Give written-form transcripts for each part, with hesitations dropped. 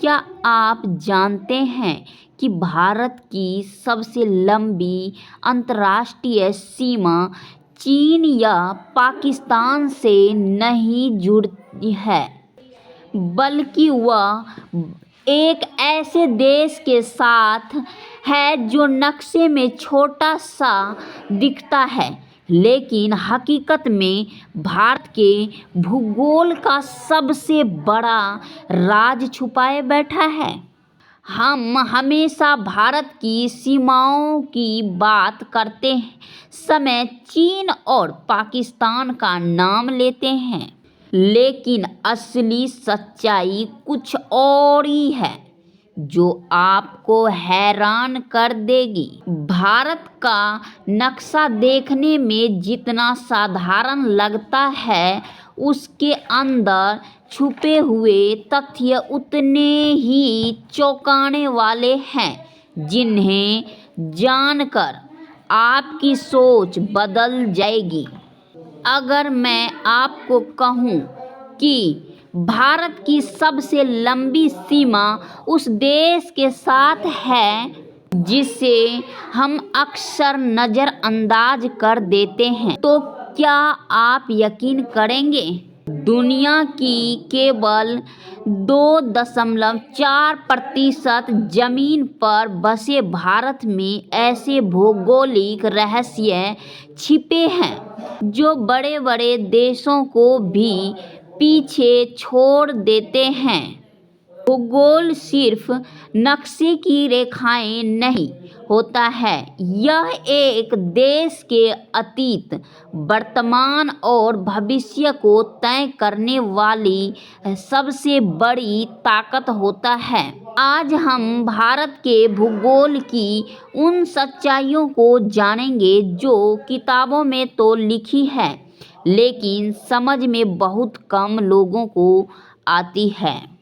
क्या आप जानते हैं कि भारत की सबसे लंबी अंतर्राष्ट्रीय सीमा चीन या पाकिस्तान से नहीं जुड़ती है, बल्कि वह एक ऐसे देश के साथ है जो नक्शे में छोटा सा दिखता है, लेकिन हकीकत में भारत के भूगोल का सबसे बड़ा राज छुपाए बैठा है। हम हमेशा भारत की सीमाओं की बात करते समय चीन और पाकिस्तान का नाम लेते हैं, लेकिन असली सच्चाई कुछ और ही है जो आपको हैरान कर देगी। भारत का नक्शा देखने में जितना साधारण लगता है, उसके अंदर छुपे हुए तथ्य उतने ही चौंकाने वाले हैं, जिन्हें जानकर आपकी सोच बदल जाएगी। अगर मैं आपको कहूँ कि भारत की सबसे लंबी सीमा उस देश के साथ है जिसे हम अक्सर नज़रअंदाज कर देते हैं, तो क्या आप यकीन करेंगे? दुनिया की केवल 2.4% जमीन पर बसे भारत में ऐसे भौगोलिक रहस्य छिपे हैं जो बड़े बड़े देशों को भी पीछे छोड़ देते हैं। भूगोल सिर्फ नक्शे की रेखाएं नहीं होता है, यह एक देश के अतीत, वर्तमान और भविष्य को तय करने वाली सबसे बड़ी ताकत होता है। आज हम भारत के भूगोल की उन सच्चाइयों को जानेंगे जो किताबों में तो लिखी है, लेकिन समझ में बहुत कम लोगों को आती है।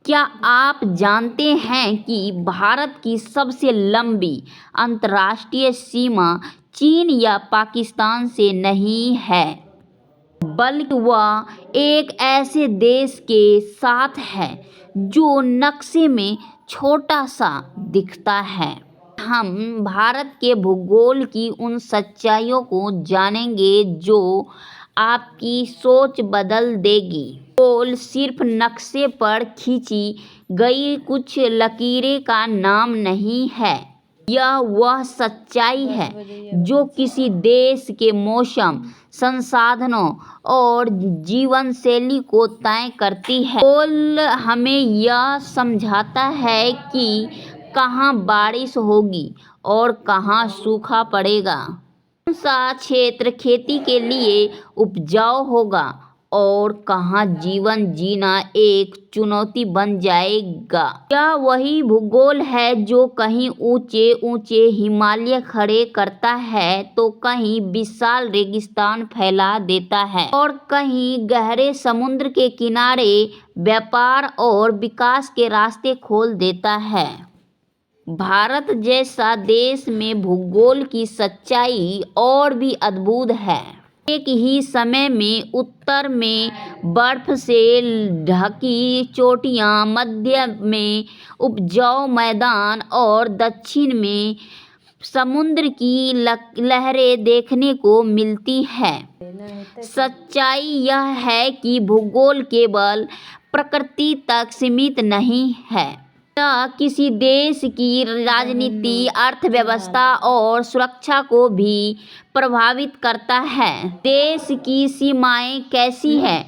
क्या आप जानते हैं कि भारत की सबसे लंबी अंतर्राष्ट्रीय सीमा चीन या पाकिस्तान से नहीं है, बल्कि वह एक ऐसे देश के साथ है जो नक्शे में छोटा सा दिखता है। हम भारत के भूगोल की उन सच्चाइयों को जानेंगे जो आपकी सोच बदल देगी। भूगोल सिर्फ नक्शे पर खींची गई कुछ लकीरें का नाम नहीं है, यह वह सच्चाई है जो किसी देश के मौसम, संसाधनों और जीवन शैली को तय करती है। भूगोल हमें यह समझाता है कि कहाँ बारिश होगी और कहाँ सूखा पड़ेगा, कौन सा क्षेत्र खेती के लिए उपजाऊ होगा और कहाँ जीवन जीना एक चुनौती बन जाएगा। यह वही भूगोल है जो कहीं ऊंचे ऊंचे हिमालय खड़े करता है तो कहीं विशाल रेगिस्तान फैला देता है और कहीं गहरे समुद्र के किनारे व्यापार और विकास के रास्ते खोल देता है। भारत जैसा देश में भूगोल की सच्चाई और भी अद्भुत है। एक ही समय में उत्तर में बर्फ से ढकी चोटियाँ, मध्य में उपजाऊ मैदान और दक्षिण में समुद्र की लहरें देखने को मिलती है। सच्चाई यह है कि भूगोल केवल प्रकृति तक सीमित नहीं है, यह किसी देश की राजनीति, अर्थव्यवस्था और सुरक्षा को भी प्रभावित करता है। देश की सीमाएं कैसी हैं,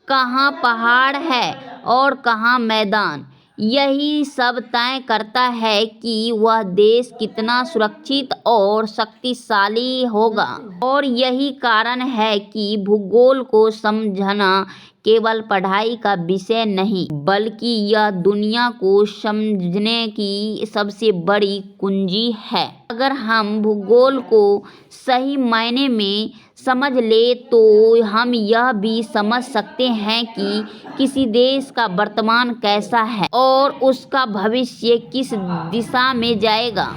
कहाँ पहाड़ है और कहाँ मैदान, यही सब तय करता है कि वह देश कितना सुरक्षित और शक्तिशाली होगा। और यही कारण है कि भूगोल को समझना केवल पढ़ाई का विषय नहीं, बल्कि यह दुनिया को समझने की सबसे बड़ी कुंजी है। अगर हम भूगोल को सही मायने में समझ ले तो हम यह भी समझ सकते हैं कि किसी देश का वर्तमान कैसा है और उसका भविष्य किस दिशा में जाएगा।